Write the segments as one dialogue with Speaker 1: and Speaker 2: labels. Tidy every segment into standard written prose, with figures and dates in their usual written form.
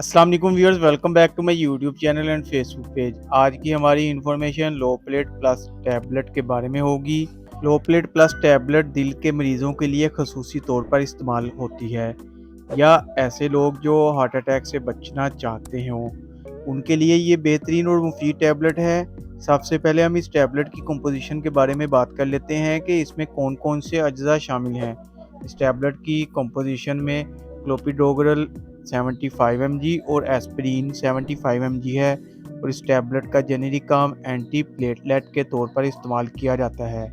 Speaker 1: अस्सलाम वालेकुम viewers, welcome back to my YouTube channel and Facebook page. आज की हमारी information low plate plus tablet के बारे में होगी। लो प्लेट प्लस टैबलेट दिल के मरीजों के लिए खसूसी तौर पर इस्तेमाल होती है या ऐसे लोग जो हार्ट अटैक से बचना चाहते हों उनके लिए ये बेहतरीन और मुफीद टैबलेट है। सबसे पहले हम इस टैबलेट की कंपोजिशन के बारे में बात कर लेते हैं कि इसमें कौन कौन से अज्जा शामिल हैं। इस टैबलेट की कंपोजिशन में क्लोपिडोग्रल 75 mg और एस्पिरिन 75 mg है और इस टैबलेट का जेनेरिक काम एंटी प्लेटलेट के तौर पर इस्तेमाल किया जाता है।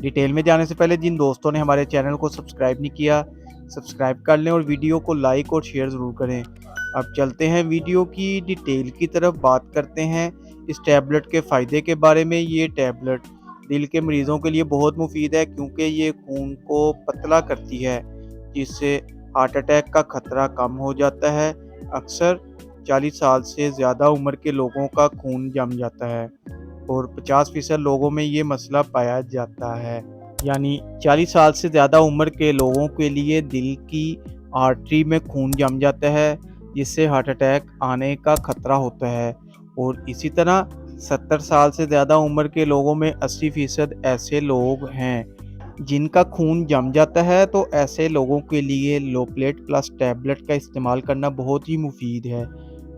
Speaker 1: डिटेल में जाने से पहले जिन दोस्तों ने हमारे चैनल को सब्सक्राइब नहीं किया, सब्सक्राइब कर लें और वीडियो को लाइक और शेयर ज़रूर करें। अब चलते हैं वीडियो की डिटेल की तरफ। बात करते हैं इस टैबलेट के फ़ायदे के बारे में। ये टैबलेट दिल के मरीज़ों के लिए बहुत मुफीद है क्योंकि ये खून को पतला करती है जिससे हार्ट अटैक का खतरा कम हो जाता है। अक्सर 40 साल से ज़्यादा उम्र के लोगों का खून जम जाता है और 50% लोगों में ये मसला पाया जाता है। यानी 40 साल से ज़्यादा उम्र के लोगों के लिए दिल की आर्टरी में खून जम जाता है जिससे हार्ट अटैक आने का खतरा होता है। और इसी तरह 70 साल से ज़्यादा उम्र के लोगों में 80% ऐसे लोग हैं जिनका खून जम जाता है। तो ऐसे लोगों के लिए लो प्लेट प्लस टैबलेट का इस्तेमाल करना बहुत ही मुफीद है।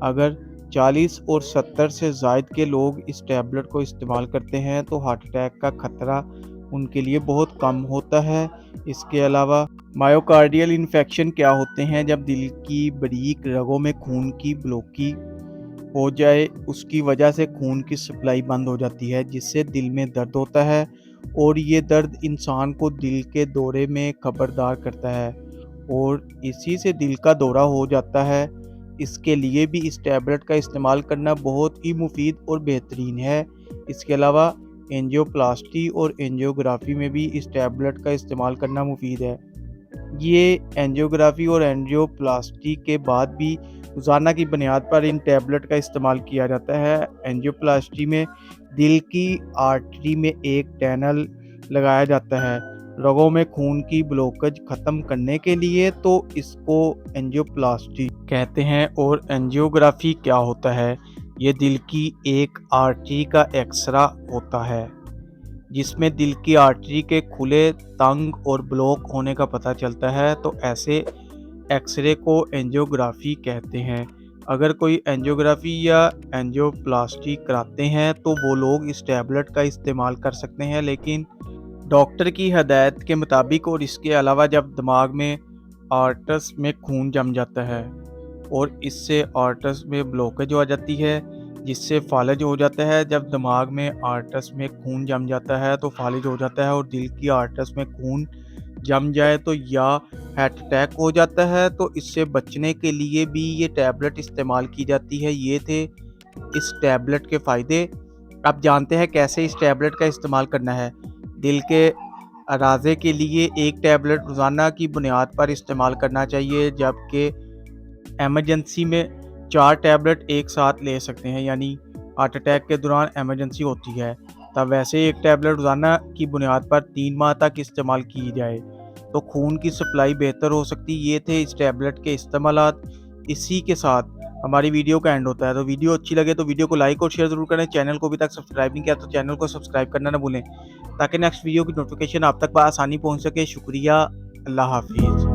Speaker 1: अगर 40 और 70 से ज़ायद के लोग इस टैबलेट को इस्तेमाल करते हैं तो हार्ट अटैक का खतरा उनके लिए बहुत कम होता है। इसके अलावा मायोकार्डियल इन्फेक्शन क्या होते हैं, जब दिल की बारीक रगों में खून की ब्लॉकी हो जाए उसकी वजह से खून की सप्लाई बंद हो जाती है जिससे दिल में दर्द होता है और ये दर्द इंसान को दिल के दौरे में खबरदार करता है और इसी से दिल का दौरा हो जाता है। इसके लिए भी इस टैबलेट का इस्तेमाल करना बहुत ही मुफीद और बेहतरीन है। इसके अलावा एंजियोप्लास्टी और एंजियोग्राफी में भी इस टैबलेट का इस्तेमाल करना मुफीद है। ये एंजियोग्राफी और एंजियोप्लास्टी के बाद भी रोज़ाना की बुनियाद पर इन टैबलेट का इस्तेमाल किया जाता है। एंजियोप्लास्टी में दिल की आर्टरी में एक टनल लगाया जाता है रगों में खून की ब्लॉकेज ख़त्म करने के लिए, तो इसको एंजियोप्लास्टी कहते हैं। और एंजियोग्राफी क्या होता है? ये दिल की एक आर्टरी का एक्सरा होता है जिसमें दिल की आर्टरी के खुले, तंग और ब्लॉक होने का पता चलता है। तो ऐसे एक्सरे को एंजियोग्राफी कहते हैं। अगर कोई एंजियोग्राफी या एंजियोप्लास्टी कराते हैं तो वो लोग इस टैबलेट का इस्तेमाल कर सकते हैं, लेकिन डॉक्टर की हदायत के मुताबिक। और इसके अलावा जब दिमाग में आर्टस में खून जम जाता है और इससे आर्टस में ब्लॉकेज हो जाती है जिससे फालिज हो जाता है। जब दिमाग में आर्टस में खून जम जाता है तो फालिज हो जाता है और दिल की आर्टस में खून जम जाए तो या हार्ट अटैक हो जाता है। तो इससे बचने के लिए भी ये टैबलेट इस्तेमाल की जाती है। ये थे इस टैबलेट के फ़ायदे। अब जानते हैं कैसे इस टैबलेट का इस्तेमाल करना है। दिल के अराज़े के लिए एक टैबलेट रोज़ाना की बुनियाद पर इस्तेमाल करना चाहिए, जबकि एमरजेंसी में 4 टैबलेट एक साथ ले सकते हैं। यानी हार्ट अटैक के दौरान एमरजेंसी होती है तब वैसे एक टैबलेट रोज़ाना की बुनियाद पर 3 माह तक इस्तेमाल की जाए तो खून की सप्लाई बेहतर हो सकती। ये थे इस टैबलेट के इस्तेमालात। इसी के साथ हमारी वीडियो का एंड होता है। तो वीडियो अच्छी लगे तो वीडियो को लाइक और शेयर ज़रूर करें। चैनल को अभी तक सब्सक्राइब नहीं किया तो चैनल को सब्सक्राइब करना ना भूलें ताकि नेक्स्ट वीडियो की नोटिफिकेशन आप तक आसानी पहुँच सके। शुक्रिया, अल्लाह हाफिज़।